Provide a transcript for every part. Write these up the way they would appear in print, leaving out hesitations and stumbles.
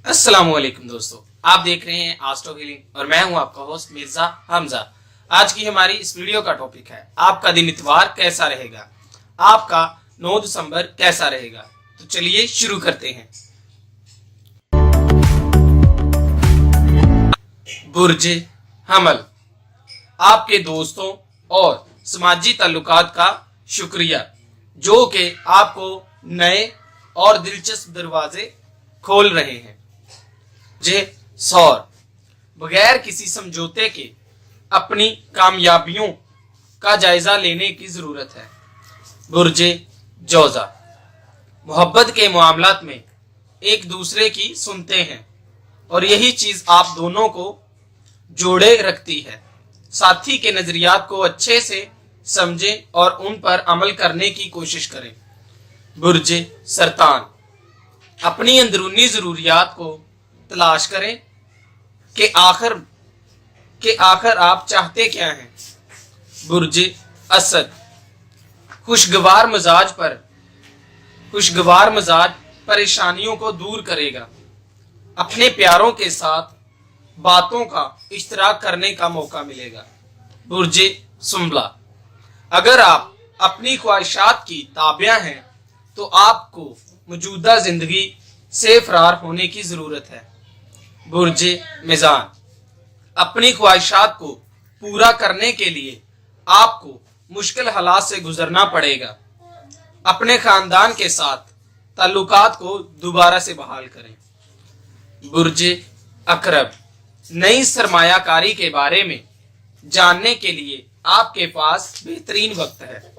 अस्सलाम वालेकुम दोस्तों, आप देख रहे हैं एस्ट्रो हीलिंग और मैं हूं आपका होस्ट मिर्जा हमजा। आज की हमारी इस वीडियो का टॉपिक है आपका दिन इतवार कैसा रहेगा, आपका 9 दिसंबर कैसा रहेगा। तो चलिए शुरू करते हैं। बुर्ज हमल, आपके दोस्तों और समाजी ताल्लुकात का शुक्रिया जो कि आपको नए और दिलचस्प दरवाजे खोल रहे हैं। सौर, बगैर किसी समझौते के अपनी कामयाबियों का जायजा लेने की जरूरत है। बुर्ज जौजा, मोहब्बत के मामलात में एक दूसरे की सुनते हैं और यही चीज आप दोनों को जोड़े रखती है। साथी के नजरियात को अच्छे से समझें और उन पर अमल करने की कोशिश करें। बुर्ज सरतान, अपनी अंदरूनी जरूरियात को तलाश करें कि आखिर आप चाहते क्या हैं। बुर्ज असद, खुशगवार मजाज परेशानियों को दूर करेगा। अपने प्यारों के साथ बातों का इश्तराक करने का मौका मिलेगा। बुर्ज सुंबला, अगर आप अपनी ख्वाहिशात की ताबिया हैं तो आपको मौजूदा जिंदगी से फरार होने की जरूरत है। बुर्ज मिजान, अपनी ख्वाहिशात को पूरा करने के लिए आपको मुश्किल हालात से गुजरना पड़ेगा। अपने खानदान के साथ ताल्लुकात को दोबारा से बहाल करें। बुर्ज अकरब, नई सरमायाकारी के बारे में जानने के लिए आपके पास बेहतरीन वक्त है।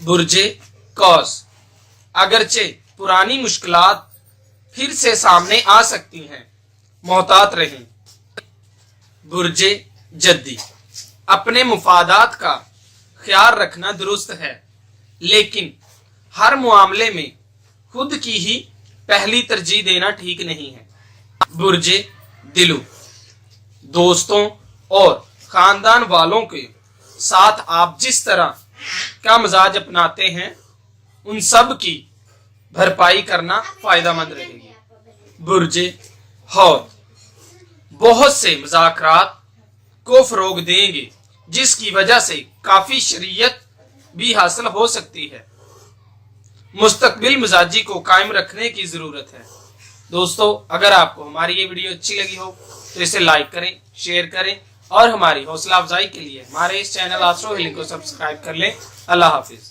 बुर्ज कौस, अगरचे पुरानी मुश्किलात फिर से सामने आ सकती हैं, मोहतात रहें। बुर्ज जद्दी, अपने मुफादात का ख्याल रखना दुरुस्त है लेकिन हर मामले में खुद की ही पहली तरजीह देना ठीक नहीं है। बुर्ज दिलू, दोस्तों और खानदान वालों के साथ आप जिस तरह का मिजाज अपनाते हैं उन सब की भरपाई करना फायदेमंद रहेगी। बुर्ज हौद, बहुत से मुज़ाकरात को फरोग देंगे जिसकी वजह से काफी शरीयत भी हासिल हो सकती है। मुस्तकबिल मिजाजी को कायम रखने की जरूरत है। दोस्तों, अगर आपको हमारी ये वीडियो अच्छी लगी हो तो इसे लाइक करें, शेयर करें और हमारी हौसला अफजाई के लिए हमारे इस चैनल एस्ट्रो हीलिंग को सब्सक्राइब कर लें। अल्लाह हाफिज।